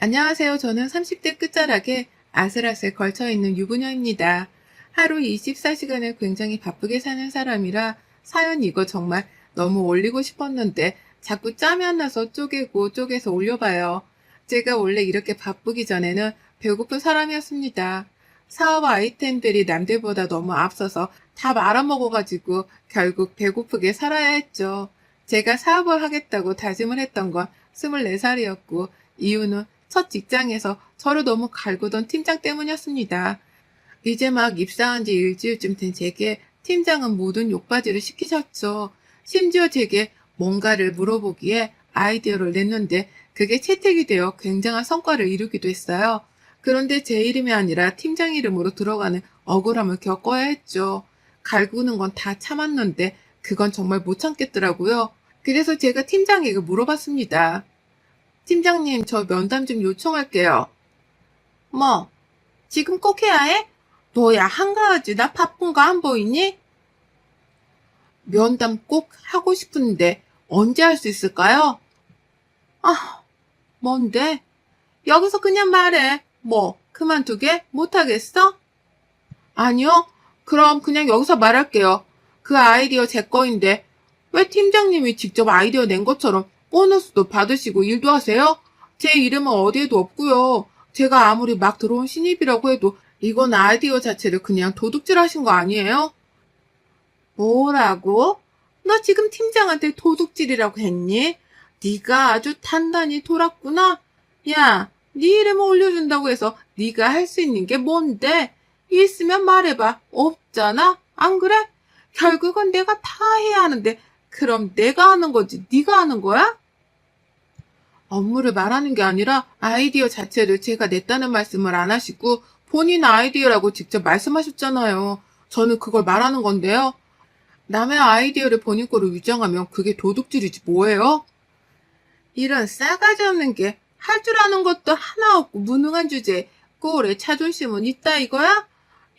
안녕하세요. 저는 30대 끝자락에 아슬아슬 걸쳐있는 유부녀입니다. 하루 24시간을 굉장히 바쁘게 사는 사람이라 사연 이거 정말 너무 올리고 싶었는데 자꾸 짬이 안 나서 쪼개고 쪼개서 올려봐요. 제가 원래 이렇게 바쁘기 전에는 배고픈 사람이었습니다. 사업 아이템들이 남들보다 너무 앞서서 다 말아먹어가지고 결국 배고프게 살아야 했죠. 제가 사업을 하겠다고 다짐을 했던 건 24살이었고 이유는 첫 직장에서 저를 너무 갈구던 팀장 때문이었습니다. 이제 막 입사한 지 일주일쯤 된 제게 팀장은 모든 욕바지를 시키셨죠. 심지어 제게 뭔가를 물어보기에 아이디어를 냈는데 그게 채택이 되어 굉장한 성과를 이루기도 했어요. 그런데 제 이름이 아니라 팀장 이름으로 들어가는 억울함을 겪어야 했죠. 갈구는 건 다 참았는데 그건 정말 못 참겠더라고요. 그래서 제가 팀장에게 물어봤습니다. 팀장님, 저 면담 좀 요청할게요. 뭐, 지금 꼭 해야 해? 너야 한가하지? 나 바쁜 거 안 보이니? 면담 꼭 하고 싶은데 언제 할 수 있을까요? 아, 뭔데? 여기서 그냥 말해. 뭐, 그만두게? 못하겠어? 아니요. 그럼 그냥 여기서 말할게요. 그 아이디어 제 거인데 왜 팀장님이 직접 아이디어 낸 것처럼 보너스도 받으시고 일도 하세요? 제 이름은 어디에도 없고요. 제가 아무리 막 들어온 신입이라고 해도 이건 아이디어 자체를 그냥 도둑질 하신 거 아니에요? 뭐라고? 너 지금 팀장한테 도둑질이라고 했니? 네가 아주 단단히 돌았구나. 야, 네 이름을 올려준다고 해서 네가 할 수 있는 게 뭔데? 있으면 말해봐. 없잖아? 안 그래? 결국은 내가 다 해야 하는데 그럼 내가 하는 거지 네가 하는 거야? 업무를 말하는 게 아니라 아이디어 자체를 제가 냈다는 말씀을 안 하시고 본인 아이디어라고 직접 말씀하셨잖아요. 저는 그걸 말하는 건데요. 남의 아이디어를 본인 거로 위장하면 그게 도둑질이지 뭐예요? 이런 싸가지 없는 게 할 줄 아는 것도 하나 없고 무능한 주제에 꼴에 자존심은 있다 이거야?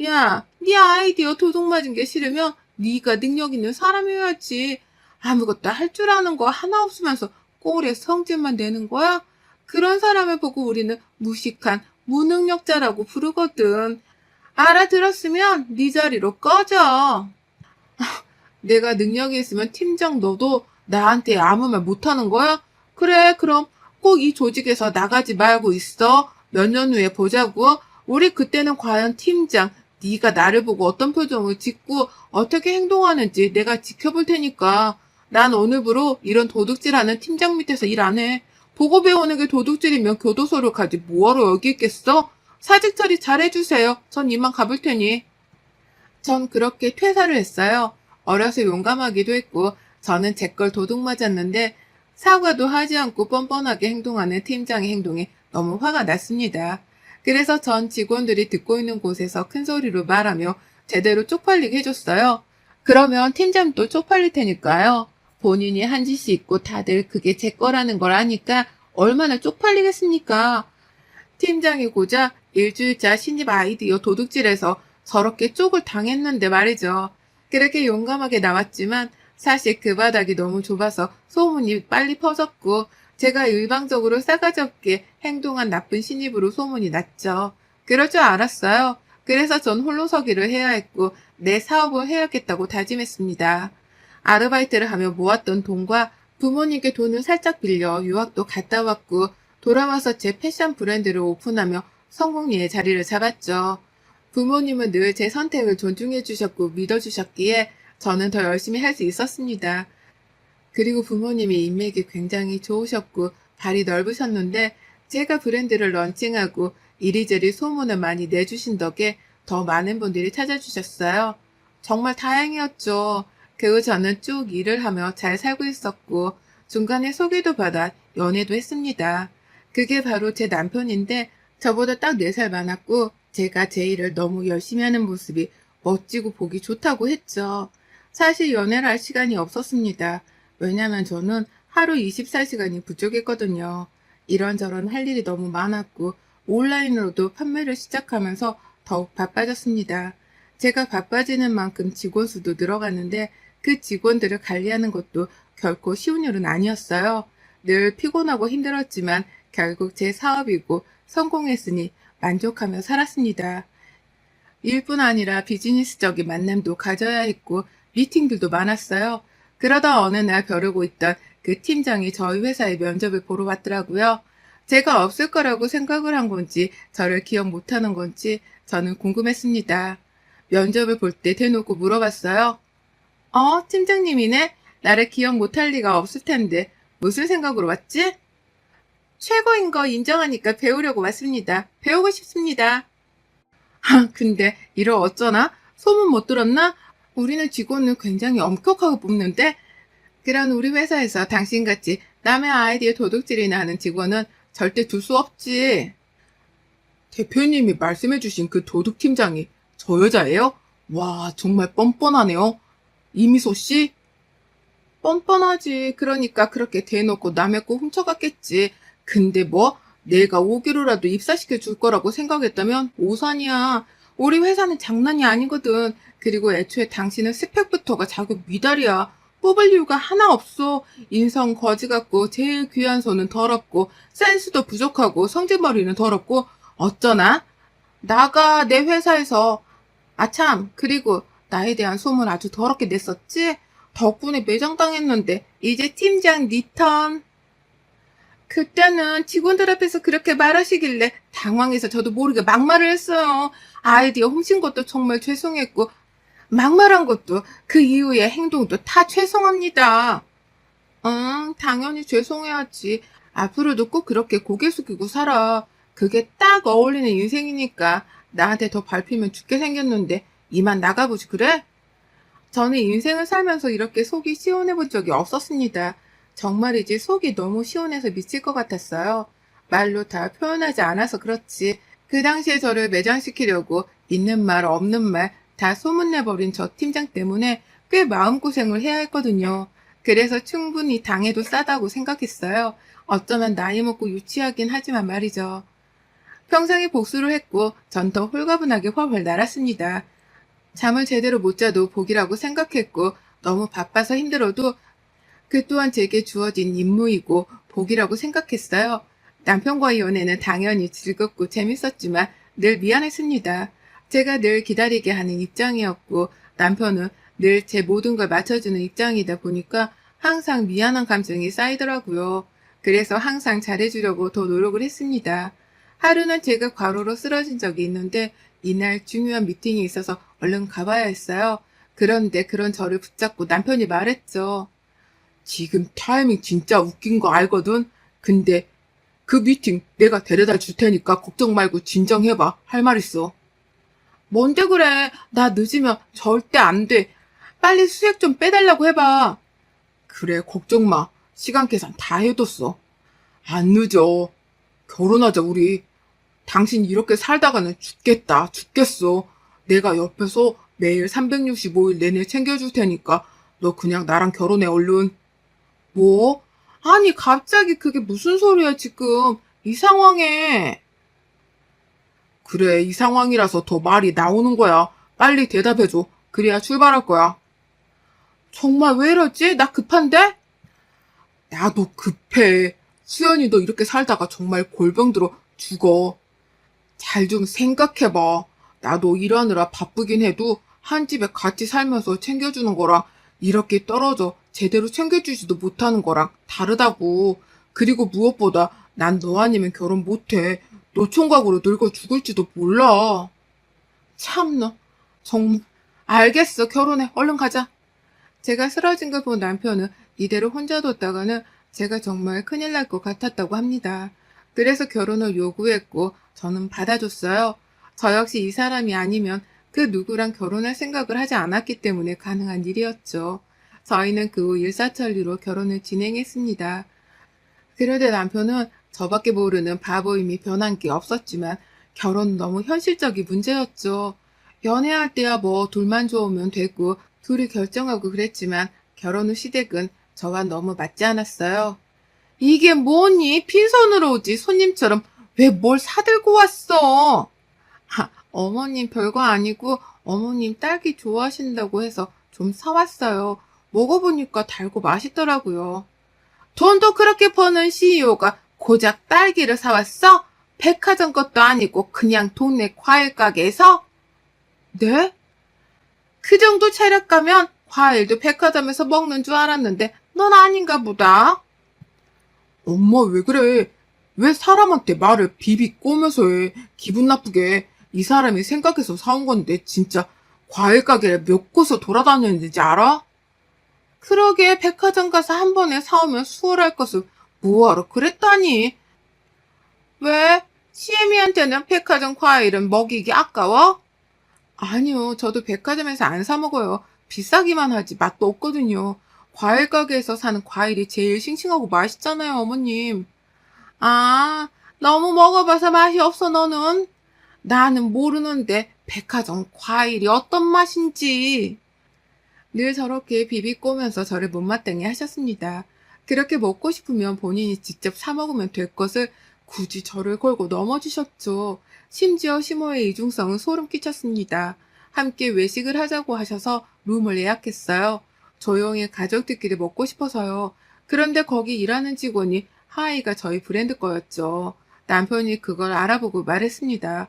야, 네 아이디어 도둑 맞은 게 싫으면 네가 능력 있는 사람이어야지. 아무것도 할 줄 아는 거 하나 없으면서 꼴에 성질만 내는 거야? 그런 사람을 보고 우리는 무식한 무능력자라고 부르거든. 알아들었으면 네 자리로 꺼져. 내가 능력이 있으면 팀장 너도 나한테 아무 말 못하는 거야? 그래, 그럼 꼭 이 조직에서 나가지 말고 있어. 몇 년 후에 보자고. 우리 그때는 과연 팀장, 네가 나를 보고 어떤 표정을 짓고 어떻게 행동하는지 내가 지켜볼 테니까. 난 오늘부로 이런 도둑질하는 팀장 밑에서 일 안 해. 보고 배우는 게 도둑질이면 교도소를 가지 뭐하러 여기 있겠어? 사직 처리 잘해주세요. 전 이만 가볼 테니. 전 그렇게 퇴사를 했어요. 어려서 용감하기도 했고 저는 제 걸 도둑 맞았는데 사과도 하지 않고 뻔뻔하게 행동하는 팀장의 행동에 너무 화가 났습니다. 그래서 전 직원들이 듣고 있는 곳에서 큰 소리로 말하며 제대로 쪽팔리게 해줬어요. 그러면 팀장도 쪽팔릴 테니까요. 본인이 한 짓이 있고 다들 그게 제 거라는 걸 아니까 얼마나 쪽팔리겠습니까? 팀장이 고자 일주일차 신입 아이디어 도둑질에서 저렇게 쪽을 당했는데 말이죠. 그렇게 용감하게 나왔지만 사실 그 바닥이 너무 좁아서 소문이 빨리 퍼졌고 제가 일방적으로 싸가지 없게 행동한 나쁜 신입으로 소문이 났죠. 그럴 줄 알았어요. 그래서 전 홀로서기를 해야 했고 내 사업을 해야겠다고 다짐했습니다. 아르바이트를 하며 모았던 돈과 부모님께 돈을 살짝 빌려 유학도 갔다 왔고 돌아와서 제 패션 브랜드를 오픈하며 성공리에 자리를 잡았죠. 부모님은 늘 제 선택을 존중해 주셨고 믿어 주셨기에 저는 더 열심히 할 수 있었습니다. 그리고 부모님이 인맥이 굉장히 좋으셨고 발이 넓으셨는데 제가 브랜드를 런칭하고 이리저리 소문을 많이 내주신 덕에 더 많은 분들이 찾아주셨어요. 정말 다행이었죠. 그 후 저는 쭉 일을 하며 잘 살고 있었고 중간에 소개도 받아 연애도 했습니다. 그게 바로 제 남편인데 저보다 딱 4살 많았고 제가 제 일을 너무 열심히 하는 모습이 멋지고 보기 좋다고 했죠. 사실 연애를 할 시간이 없었습니다. 왜냐면 저는 하루 24시간이 부족했거든요. 이런저런 할 일이 너무 많았고 온라인으로도 판매를 시작하면서 더욱 바빠졌습니다. 제가 바빠지는 만큼 직원 수도 늘어갔는데 그 직원들을 관리하는 것도 결코 쉬운 일은 아니었어요. 늘 피곤하고 힘들었지만 결국 제 사업이고 성공했으니 만족하며 살았습니다. 일뿐 아니라 비즈니스적인 만남도 가져야 했고 미팅들도 많았어요. 그러다 어느 날 벼르고 있던 그 팀장이 저희 회사에 면접을 보러 왔더라고요. 제가 없을 거라고 생각을 한 건지 저를 기억 못하는 건지 저는 궁금했습니다. 면접을 볼 때 대놓고 물어봤어요. 팀장님이네? 나를 기억 못할 리가 없을 텐데 무슨 생각으로 왔지? 최고인 거 인정하니까 배우려고 왔습니다. 배우고 싶습니다. 근데 이러 어쩌나? 소문 못 들었나? 우리는 직원을 굉장히 엄격하게 뽑는데 그런 우리 회사에서 당신같이 남의 아이디어 도둑질이나 하는 직원은 절대 둘 수 없지. 대표님이 말씀해주신 그 도둑팀장이 저 여자예요? 와, 정말 뻔뻔하네요. 이미소 씨? 뻔뻔하지. 그러니까 그렇게 대놓고 남의 거 훔쳐갔겠지. 근데 뭐? 내가 5기로라도 입사시켜 줄 거라고 생각했다면 오산이야. 우리 회사는 장난이 아니거든. 그리고 애초에 당신은 스펙부터가 자꾸 미달이야. 뽑을 이유가 하나 없어. 인성 거지 같고 제일 귀한 손은 더럽고 센스도 부족하고 성질머리는 더럽고 어쩌나? 나가 내 회사에서 아참 그리고 나에 대한 소문 아주 더럽게 냈었지? 덕분에 매장당했는데 이제 팀장 니 턴. 그때는 직원들 앞에서 그렇게 말하시길래 당황해서 저도 모르게 막말을 했어요. 아이디어 훔친 것도 정말 죄송했고 막말한 것도 그 이후의 행동도 다 죄송합니다. 응, 당연히 죄송해야지. 앞으로도 꼭 그렇게 고개 숙이고 살아. 그게 딱 어울리는 인생이니까 나한테 더 밟히면 죽게 생겼는데 이만 나가보지 그래? 저는 인생을 살면서 이렇게 속이 시원해 본 적이 없었습니다. 정말이지 속이 너무 시원해서 미칠 것 같았어요. 말로 다 표현하지 않아서 그렇지. 그 당시에 저를 매장시키려고 있는 말 없는 말 다 소문내버린 저 팀장 때문에 꽤 마음고생을 해야 했거든요. 그래서 충분히 당해도 싸다고 생각했어요. 어쩌면 나이 먹고 유치하긴 하지만 말이죠. 평생에 복수를 했고 전 더 홀가분하게 훨훨 날았습니다. 잠을 제대로 못 자도 복이라고 생각했고 너무 바빠서 힘들어도 그 또한 제게 주어진 임무이고 복이라고 생각했어요. 남편과의 연애는 당연히 즐겁고 재밌었지만 늘 미안했습니다. 제가 늘 기다리게 하는 입장이었고 남편은 늘 제 모든 걸 맞춰주는 입장이다 보니까 항상 미안한 감정이 쌓이더라고요. 그래서 항상 잘해주려고 더 노력을 했습니다. 하루는 제가 과로로 쓰러진 적이 있는데 이날 중요한 미팅이 있어서 얼른 가봐야 했어요. 그런데 그런 저를 붙잡고 남편이 말했죠. 지금 타이밍 진짜 웃긴 거 알거든? 근데 그 미팅 내가 데려다 줄 테니까 걱정 말고 진정해봐. 할 말 있어. 뭔데 그래? 나 늦으면 절대 안 돼. 빨리 수액 좀 빼달라고 해봐. 그래, 걱정 마. 시간 계산 다 해뒀어. 안 늦어. 결혼하자, 우리. 당신 이렇게 살다가는 죽겠어. 내가 옆에서 매일 365일 내내 챙겨줄 테니까 너 그냥 나랑 결혼해, 얼른. 뭐? 아니, 갑자기 그게 무슨 소리야, 지금. 이 상황에. 그래, 이 상황이라서 더 말이 나오는 거야. 빨리 대답해줘. 그래야 출발할 거야. 정말 왜 이러지? 나 급한데? 나도 급해. 수연이 너 이렇게 살다가 정말 골병 들어 죽어. 잘 좀 생각해봐. 나도 일하느라 바쁘긴 해도 한 집에 같이 살면서 챙겨주는 거랑 이렇게 떨어져 제대로 챙겨주지도 못하는 거랑 다르다고. 그리고 무엇보다 난 너 아니면 결혼 못해. 너 총각으로 늙어 죽을지도 몰라. 참나. 정말. 알겠어. 결혼해. 얼른 가자. 제가 쓰러진 걸 본 남편은 이대로 혼자 뒀다가는 제가 정말 큰일 날 것 같았다고 합니다. 그래서 결혼을 요구했고 저는 받아줬어요. 저 역시 이 사람이 아니면 그 누구랑 결혼할 생각을 하지 않았기 때문에 가능한 일이었죠. 저희는 그 후 일사천리로 결혼을 진행했습니다. 그런데 남편은 저밖에 모르는 바보임이 변한 게 없었지만 결혼은 너무 현실적인 문제였죠. 연애할 때야 뭐 둘만 좋으면 되고 둘이 결정하고 그랬지만 결혼 후 시댁은 저와 너무 맞지 않았어요. 이게 뭐니? 빈손으로 오지 손님처럼 왜 뭘 사들고 왔어? 어머님 별거 아니고 어머님 딸기 좋아하신다고 해서 좀 사왔어요. 먹어보니까 달고 맛있더라고요. 돈도 그렇게 버는 CEO가 고작 딸기를 사왔어? 백화점 것도 아니고 그냥 동네 과일 가게에서? 네? 그 정도 체력가면 과일도 백화점에서 먹는 줄 알았는데 넌 아닌가 보다. 엄마 왜 그래? 왜 사람한테 말을 비비꼬면서 해? 기분 나쁘게. 이 사람이 생각해서 사온 건데 진짜 과일 가게를 몇 곳을 돌아다녔는지 알아? 그러게 백화점 가서 한 번에 사오면 수월할 것을 뭐하러 그랬다니. 왜? 시애미한테는 백화점 과일은 먹이기 아까워? 아니요, 저도 백화점에서 안 사 먹어요. 비싸기만 하지 맛도 없거든요. 과일 가게에서 사는 과일이 제일 싱싱하고 맛있잖아요, 어머님. 아, 너무 먹어봐서 맛이 없어, 너는? 나는 모르는데 백화점 과일이 어떤 맛인지. 늘 저렇게 비비꼬면서 저를 못마땅해 하셨습니다. 그렇게 먹고 싶으면 본인이 직접 사 먹으면 될 것을 굳이 저를 걸고 넘어지셨죠. 심지어 시모의 이중성은 소름 끼쳤습니다. 함께 외식을 하자고 하셔서 룸을 예약했어요. 조용히 가족들끼리 먹고 싶어서요. 그런데 거기 일하는 직원이 하이가 저희 브랜드 거였죠. 남편이 그걸 알아보고 말했습니다.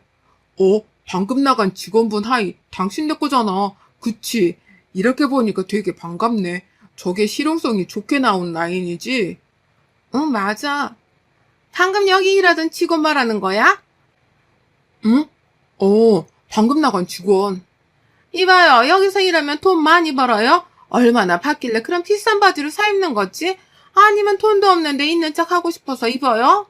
방금 나간 직원분 하이, 당신네 거잖아. 그치? 이렇게 보니까 되게 반갑네. 저게 실용성이 좋게 나온 라인이지? 응, 맞아. 방금 여기 일하던 직원 말하는 거야? 응? 방금 나간 직원. 이봐요, 여기서 일하면 돈 많이 벌어요? 얼마나 받길래 그런 비싼 바지를 사 입는 거지? 아니면 돈도 없는데 있는 척 하고 싶어서 입어요?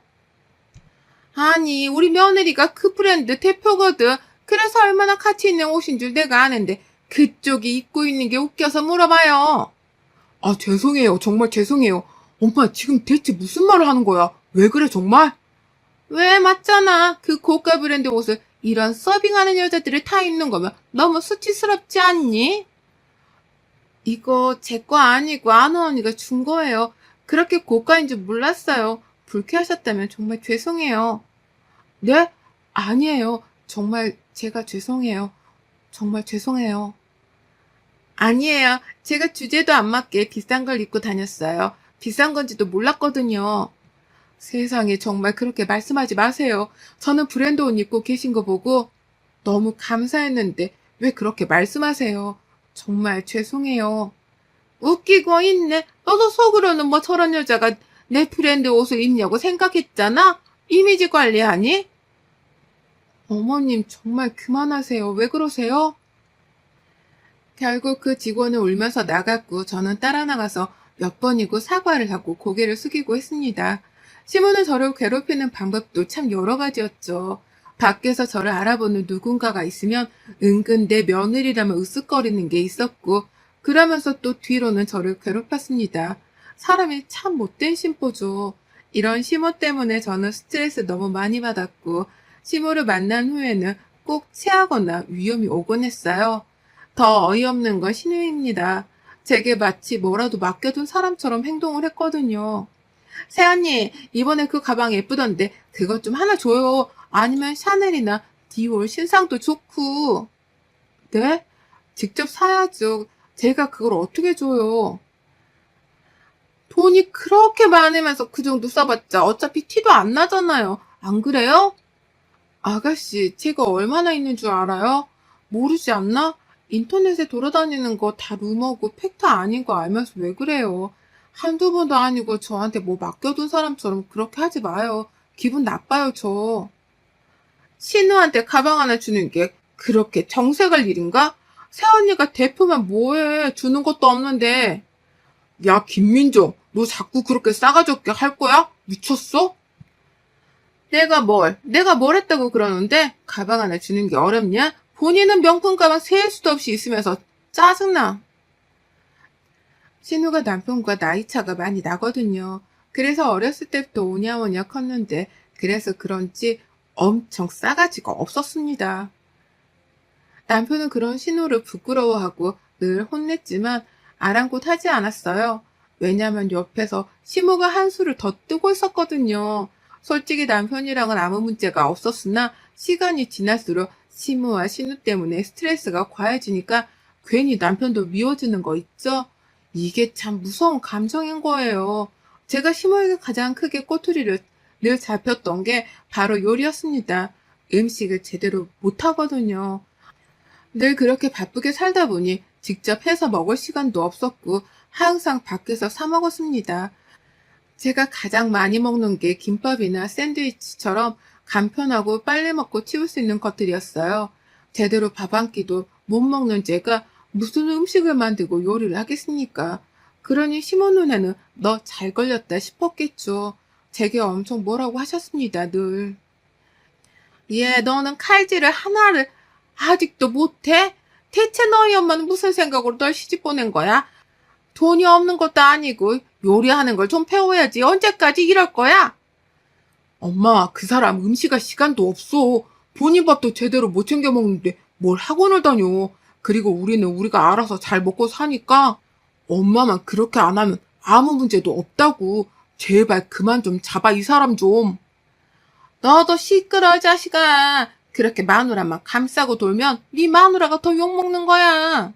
아니, 우리 며느리가 그 브랜드 대표거든. 그래서 얼마나 가치 있는 옷인 줄 내가 아는데 그쪽이 입고 있는 게 웃겨서 물어봐요. 아, 죄송해요. 정말 죄송해요. 엄마, 지금 대체 무슨 말을 하는 거야? 왜 그래, 정말? 왜, 맞잖아. 그 고가 브랜드 옷을 이런 서빙하는 여자들이 다 입는 거면 너무 수치스럽지 않니? 이거 제 거 아니고 아는 언니가 준 거예요. 그렇게 고가인 줄 몰랐어요. 불쾌하셨다면 정말 죄송해요. 네? 아니에요. 정말 제가 죄송해요. 정말 죄송해요. 아니에요. 제가 주제도 안 맞게 비싼 걸 입고 다녔어요. 비싼 건지도 몰랐거든요. 세상에 정말 그렇게 말씀하지 마세요. 저는 브랜드 옷 입고 계신 거 보고 너무 감사했는데 왜 그렇게 말씀하세요? 정말 죄송해요. 웃기고 있네. 너도 속으로는 뭐 저런 여자가 내 브랜드 옷을 입냐고 생각했잖아? 이미지 관리하니? 어머님 정말 그만하세요. 왜 그러세요? 결국 그 직원은 울면서 나갔고 저는 따라 나가서 몇 번이고 사과를 하고 고개를 숙이고 했습니다. 시몬은 저를 괴롭히는 방법도 참 여러 가지였죠. 밖에서 저를 알아보는 누군가가 있으면 은근 내 며느리라면 으쓱거리는 게 있었고 그러면서 또 뒤로는 저를 괴롭혔습니다. 사람이 참 못된 심보죠. 이런 시모 때문에 저는 스트레스 너무 많이 받았고 시모를 만난 후에는 꼭 체하거나 위험이 오곤 했어요. 더 어이없는 건 신우입니다. 제게 마치 뭐라도 맡겨둔 사람처럼 행동을 했거든요. 새언니, 이번에 그 가방 예쁘던데 그것 좀 하나 줘요. 아니면 샤넬이나 디올 신상도 좋고. 네? 직접 사야죠. 제가 그걸 어떻게 줘요? 돈이 그렇게 많으면서 그 정도 써봤자 어차피 티도 안 나잖아요. 안 그래요? 아가씨, 제가 얼마나 있는 줄 알아요? 모르지 않나? 인터넷에 돌아다니는 거 다 루머고 팩트 아닌 거 알면서 왜 그래요? 한두 번도 아니고 저한테 뭐 맡겨둔 사람처럼 그렇게 하지 마요. 기분 나빠요, 저. 신우한테 가방 하나 주는 게 그렇게 정색할 일인가? 새언니가 대표면 뭐해? 주는 것도 없는데. 야, 김민정, 너 자꾸 그렇게 싸가지 없게 할 거야? 미쳤어? 내가 뭘 했다고 그러는데 가방 하나 주는 게 어렵냐? 본인은 명품 가방 셀 수도 없이 있으면서 짜증나. 신우가 남편과 나이 차가 많이 나거든요. 그래서 어렸을 때부터 오냐오냐 컸는데 그래서 그런지 엄청 싸가지가 없었습니다. 남편은 그런 신우를 부끄러워하고 늘 혼냈지만 아랑곳하지 않았어요. 왜냐면 옆에서 시모가 한수를 더 뜨고 있었거든요. 솔직히 남편이랑은 아무 문제가 없었으나 시간이 지날수록 시모와 신우 때문에 스트레스가 과해지니까 괜히 남편도 미워지는 거 있죠? 이게 참 무서운 감정인 거예요. 제가 시모에게 가장 크게 꼬투리를 늘 잡혔던 게 바로 요리였습니다. 음식을 제대로 못하거든요. 늘 그렇게 바쁘게 살다 보니 직접 해서 먹을 시간도 없었고 항상 밖에서 사 먹었습니다. 제가 가장 많이 먹는 게 김밥이나 샌드위치처럼 간편하고 빨리 먹고 치울 수 있는 것들이었어요. 제대로 밥 한 끼도 못 먹는 제가 무슨 음식을 만들고 요리를 하겠습니까? 그러니 시모 눈에는 너 잘 걸렸다 싶었겠죠. 제게 엄청 뭐라고 하셨습니다, 늘. 얘, 너는 칼질을 하나를 아직도 못해? 대체 너희 엄마는 무슨 생각으로 널 시집 보낸 거야? 돈이 없는 것도 아니고 요리하는 걸 좀 배워야지. 언제까지 이럴 거야? 엄마, 그 사람 음식할 시간도 없어. 본인 밥도 제대로 못 챙겨 먹는데 뭘 학원을 다녀. 그리고 우리는 우리가 알아서 잘 먹고 사니까 엄마만 그렇게 안 하면 아무 문제도 없다고. 제발 그만 좀 잡아, 이 사람 좀. 너도 시끄러, 자식아. 그렇게 마누라만 감싸고 돌면 네 마누라가 더 욕먹는 거야.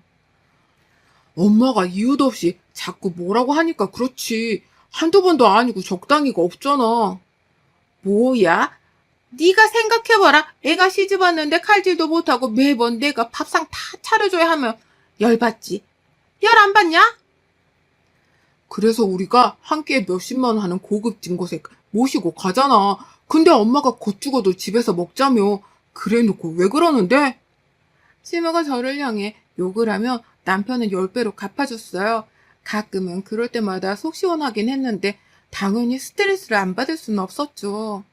엄마가 이유도 없이 자꾸 뭐라고 하니까 그렇지. 한두 번도 아니고 적당히가 없잖아. 뭐야? 네가 생각해봐라. 애가 시집 왔는데 칼질도 못하고 매번 내가 밥상 다 차려줘야 하면 열받지. 열 안 받냐? 그래서 우리가 한 끼에 몇십만 원 하는 고급진 곳에 모시고 가잖아. 근데 엄마가 곧 죽어도 집에서 먹자며. 그래놓고 왜 그러는데? 시모가 저를 향해 욕을 하며 남편은 10배로 갚아줬어요. 가끔은 그럴 때마다 속 시원하긴 했는데 당연히 스트레스를 안 받을 수는 없었죠.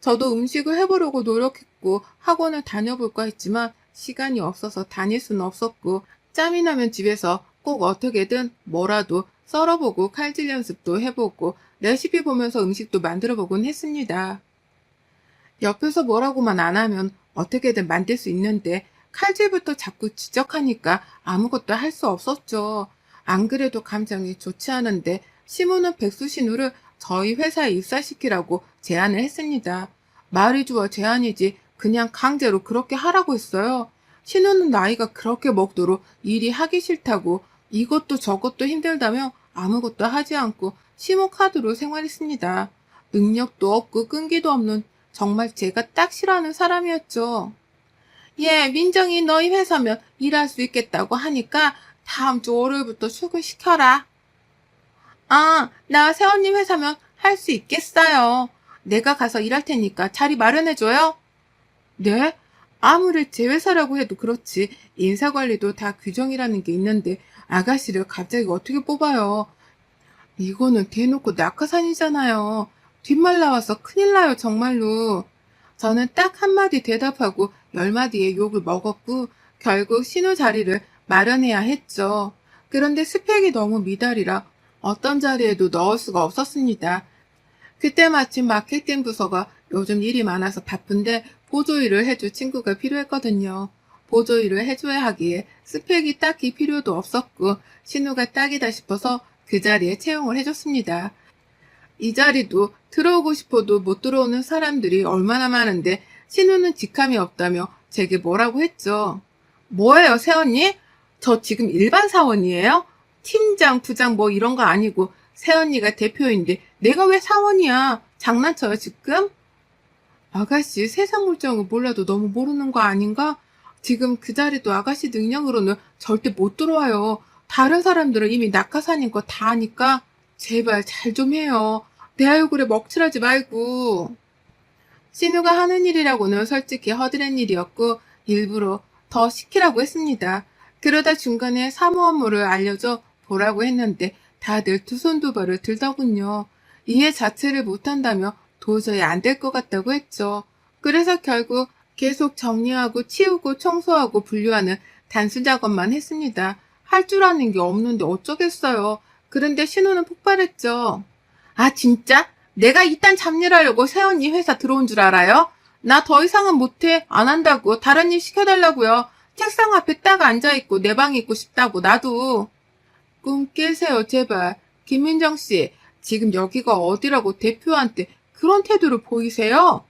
저도 음식을 해보려고 노력했고 학원을 다녀볼까 했지만 시간이 없어서 다닐 수는 없었고 짬이 나면 집에서 꼭 어떻게든 뭐라도 썰어보고 칼질 연습도 해보고 레시피 보면서 음식도 만들어보곤 했습니다. 옆에서 뭐라고만 안 하면 어떻게든 만들 수 있는데 칼질부터 자꾸 지적하니까 아무것도 할 수 없었죠. 안 그래도 감정이 좋지 않은데 시모는 백수 신우를 저희 회사에 입사시키라고 제안을 했습니다. 말이 좋아 제안이지 그냥 강제로 그렇게 하라고 했어요. 신우는 나이가 그렇게 먹도록 일이 하기 싫다고 이것도 저것도 힘들다며 아무것도 하지 않고 시모 카드로 생활했습니다. 능력도 없고 끈기도 없는 정말 제가 딱 싫어하는 사람이었죠. 예, 민정이 너희 회사면 일할 수 있겠다고 하니까 다음 주 월요일부터 출근시켜라. 아, 나 새언니 회사면 할 수 있겠어요. 내가 가서 일할 테니까 자리 마련해줘요. 네? 아무리 제 회사라고 해도 그렇지 인사관리도 다 규정이라는 게 있는데 아가씨를 갑자기 어떻게 뽑아요? 이거는 대놓고 낙하산이잖아요. 뒷말 나와서 큰일 나요, 정말로. 저는 딱 한마디 대답하고 10마디의 욕을 먹었고 결국 신우 자리를 마련해야 했죠. 그런데 스펙이 너무 미달이라 어떤 자리에도 넣을 수가 없었습니다. 그때 마침 마케팅 부서가 요즘 일이 많아서 바쁜데 보조일을 해줄 친구가 필요했거든요. 보조일을 해줘야 하기에 스펙이 딱히 필요도 없었고 신우가 딱이다 싶어서 그 자리에 채용을 해줬습니다. 이 자리도 들어오고 싶어도 못 들어오는 사람들이 얼마나 많은데 신우는 직함이 없다며 제게 뭐라고 했죠. 뭐예요, 새언니? 저 지금 일반 사원이에요? 팀장, 부장 뭐 이런 거 아니고 새언니가 대표인데 내가 왜 사원이야? 장난쳐요, 지금? 아가씨, 세상 물정을 몰라도 너무 모르는 거 아닌가? 지금 그 자리도 아가씨 능력으로는 절대 못 들어와요. 다른 사람들은 이미 낙하산인 거 다 아니까 제발 잘 좀 해요. 내 얼굴에 먹칠하지 말고. 신우가 하는 일이라고는 솔직히 허드렛 일이었고 일부러 더 시키라고 했습니다. 그러다 중간에 사무 업무를 알려줘 보라고 했는데 다들 두 손 두 발을 들더군요. 이해 자체를 못한다며 도저히 안 될 것 같다고 했죠. 그래서 결국 계속 정리하고 치우고 청소하고 분류하는 단순 작업만 했습니다. 할 줄 아는 게 없는데 어쩌겠어요. 그런데 신우는 폭발했죠. 아, 진짜? 내가 이딴 잡일 하려고 새언니 회사 들어온 줄 알아요? 나 더 이상은 못해. 안 한다고. 다른 일 시켜달라고요. 책상 앞에 딱 앉아있고 내 방에 있고 싶다고. 나도. 꿈 깨세요, 제발. 김민정 씨, 지금 여기가 어디라고 대표한테 그런 태도를 보이세요?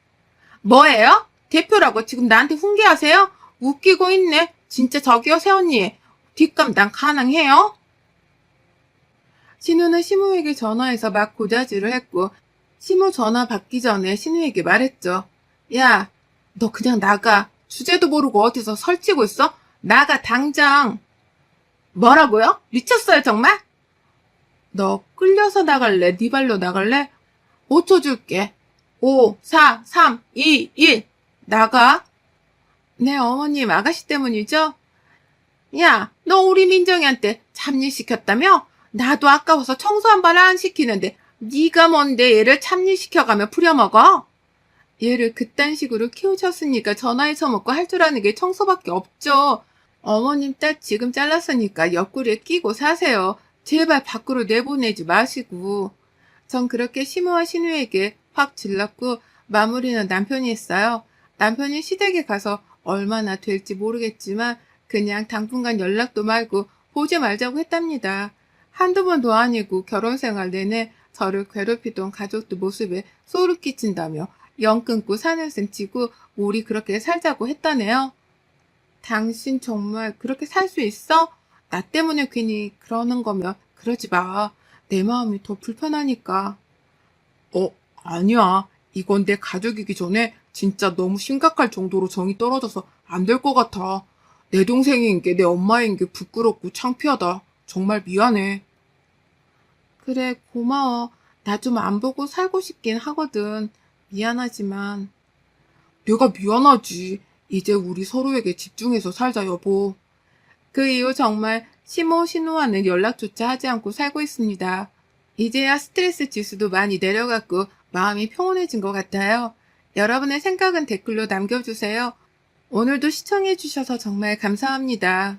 뭐예요? 대표라고 지금 나한테 훈계하세요? 웃기고 있네. 진짜 저기요, 새언니. 뒷감당 가능해요? 신우는 시무에게 전화해서 막 고자질을 했고, 시무 전화 받기 전에 신우에게 말했죠. 야, 너 그냥 나가. 주제도 모르고 어디서 설치고 있어? 나가 당장. 뭐라고요? 미쳤어요 정말? 너 끌려서 나갈래? 네 발로 나갈래? 5초 줄게. 5, 4, 3, 2, 1. 나가. 네, 어머님, 아가씨 때문이죠? 야, 너 우리 민정이한테 참일시켰다며? 나도 아까워서 청소 한 번 안 시키는데 네가 뭔데 얘를 참일시켜가며 부려먹어? 얘를 그딴 식으로 키우셨으니까 전화해 처먹고 할 줄 아는 게 청소밖에 없죠. 어머님 딸 지금 잘랐으니까 옆구리에 끼고 사세요. 제발 밖으로 내보내지 마시고. 전 그렇게 시무와 신우에게 확 질렀고 마무리는 남편이 했어요. 남편이 시댁에 가서 얼마나 될지 모르겠지만 그냥 당분간 연락도 말고 보지 말자고 했답니다. 한두 번도 아니고 결혼 생활 내내 저를 괴롭히던 가족들 모습에 소름 끼친다며 영 끊고 사는 셈 치고 우리 그렇게 살자고 했다네요. 당신 정말 그렇게 살 수 있어? 나 때문에 괜히 그러는 거면 그러지 마. 내 마음이 더 불편하니까. 아니야. 이건 내 가족이기 전에 진짜 너무 심각할 정도로 정이 떨어져서 안 될 것 같아. 내 동생인 게 내 엄마인 게 부끄럽고 창피하다. 정말 미안해. 그래, 고마워. 나 좀 안 보고 살고 싶긴 하거든. 미안하지만. 내가 미안하지. 이제 우리 서로에게 집중해서 살자, 여보. 그 이후 정말 시모, 신우와는 연락조차 하지 않고 살고 있습니다. 이제야 스트레스 지수도 많이 내려갔고 마음이 평온해진 것 같아요. 여러분의 생각은 댓글로 남겨주세요. 오늘도 시청해주셔서 정말 감사합니다.